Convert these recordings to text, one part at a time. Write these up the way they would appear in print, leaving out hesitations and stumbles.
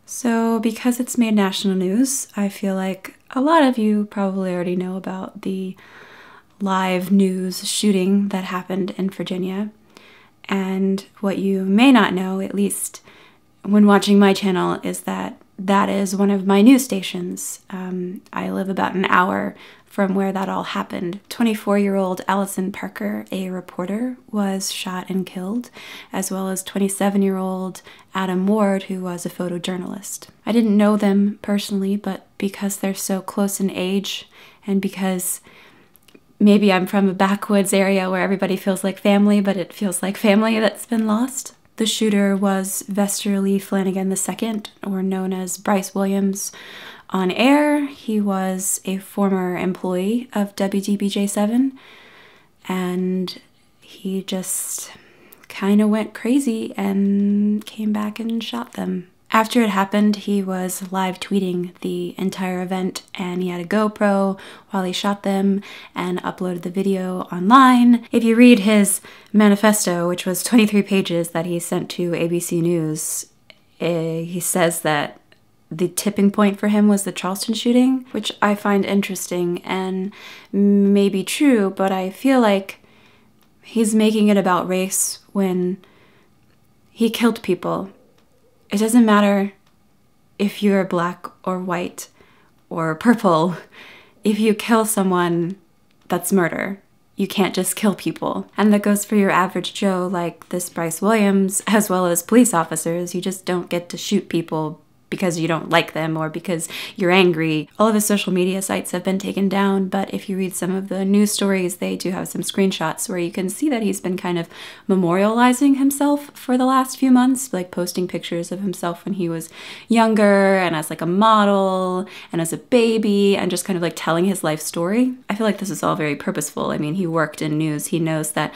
So because it's made national news, I feel like a lot of you probably already know about the live news shooting that happened in Virginia. And what you may not know, at least when watching my channel, is that that is one of my news stations. I live about an hour from where that all happened. 24-year-old Allison Parker, a reporter, was shot and killed, as well as 27-year-old Adam Ward, who was a photojournalist. I didn't know them personally, but because they're so close in age, and because maybe I'm from a backwoods area where everybody feels like family, but it feels like family that's been lost. The shooter was Vester Lee Flanagan II, or known as Bryce Williams on air. He was a former employee of WDBJ7, and he just kind of went crazy and came back and shot them. After it happened, he was live tweeting the entire event, and he had a GoPro while he shot them and uploaded the video online. If you read his manifesto, which was 23 pages that he sent to ABC News, he says that the tipping point for him was the Charleston shooting, which I find interesting and may be true, but I feel like he's making it about race when he killed people. It doesn't matter if you're black or white or purple. If you kill someone, that's murder. You can't just kill people. And that goes for your average Joe like this Bryce Williams, as well as police officers. You just don't get to shoot people because you don't like them or because you're angry. All of his social media sites have been taken down, but if you read some of the news stories, they do have some screenshots where you can see that he's been kind of memorializing himself for the last few months, like posting pictures of himself when he was younger and as like a model and as a baby, and just kind of like telling his life story. I feel like this is all very purposeful. I mean, he worked in news. He knows that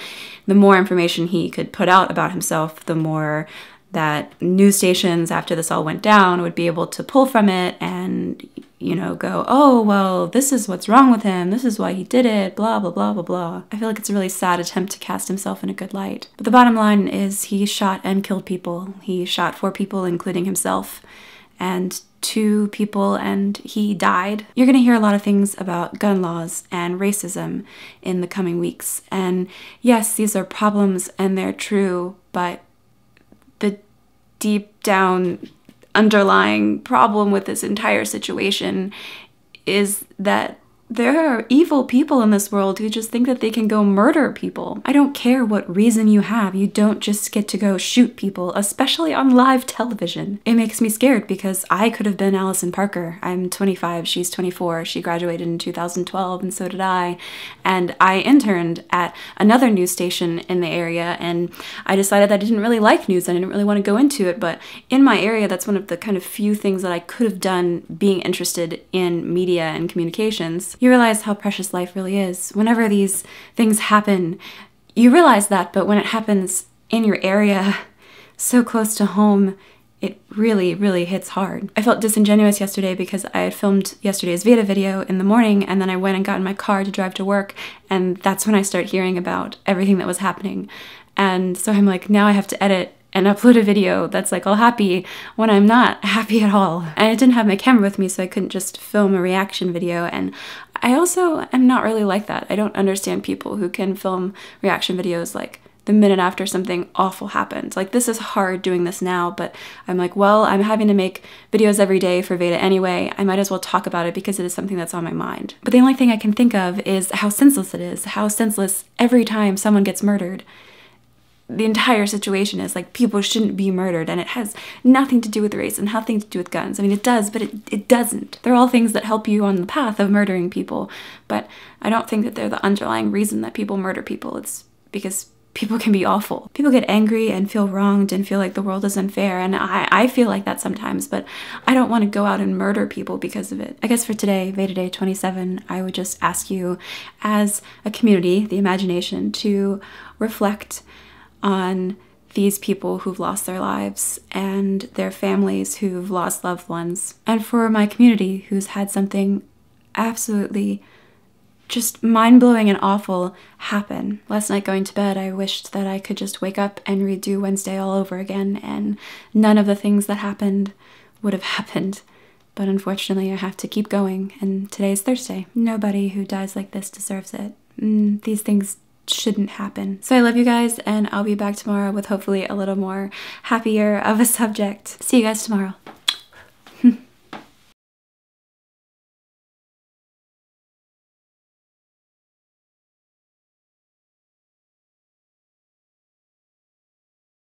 the more information he could put out about himself, the more that news stations, after this all went down, would be able to pull from it and, you know, go, oh, well, this is what's wrong with him. This is why he did it, blah, blah, blah, blah, blah. I feel like it's a really sad attempt to cast himself in a good light. But the bottom line is he shot and killed people. He shot 4 people, including himself, and 2 people, and he died. You're going to hear a lot of things about gun laws and racism in the coming weeks. And yes, these are problems and they're true, but the deep down underlying problem with this entire situation is that there are evil people in this world who just think that they can go murder people. I don't care what reason you have. You don't just get to go shoot people, especially on live television. It makes me scared because I could have been Allison Parker. I'm 25, she's 24. She graduated in 2012 and so did I. And I interned at another news station in the area, and I decided that I didn't really like news. I didn't really want to go into it, but in my area, that's one of the kind of few things that I could have done being interested in media and communications. You realize how precious life really is. Whenever these things happen, you realize that, but when it happens in your area, so close to home, it really, really hits hard. I felt disingenuous yesterday because I had filmed yesterday's VEDA video in the morning, and then I went and got in my car to drive to work, and that's when I started hearing about everything that was happening. And so I'm like, now I have to edit and upload a video that's like all happy when I'm not happy at all. And I didn't have my camera with me, so I couldn't just film a reaction video. And I also am not really like that. I don't understand people who can film reaction videos like the minute after something awful happens. Like, this is hard doing this now, but I'm like, well, I'm having to make videos every day for VEDA anyway. I might as well talk about it because it is something that's on my mind. But the only thing I can think of is how senseless it is, how senseless every time someone gets murdered. The entire situation is like, people shouldn't be murdered, and it has nothing to do with race and nothing to do with guns. I mean, it does, but it doesn't. They're all things that help you on the path of murdering people, but I don't think that they're the underlying reason that people murder people. It's because people can be awful. People get angry and feel wronged and feel like the world is unfair, and I feel like that sometimes, but I don't want to go out and murder people because of it. I guess for today, VEDA Day 27, I would just ask you as a community, the imagination, to reflect on these people who've lost their lives and their families who've lost loved ones. And for my community who's had something absolutely just mind-blowing and awful happen. Last night going to bed, I wished that I could just wake up and redo Wednesday all over again, and none of the things that happened would have happened. But unfortunately, I have to keep going, and today's Thursday. Nobody who dies like this deserves it. These things shouldn't happen. So I love you guys, and I'll be back tomorrow with hopefully a little more happier of a subject. See you guys tomorrow.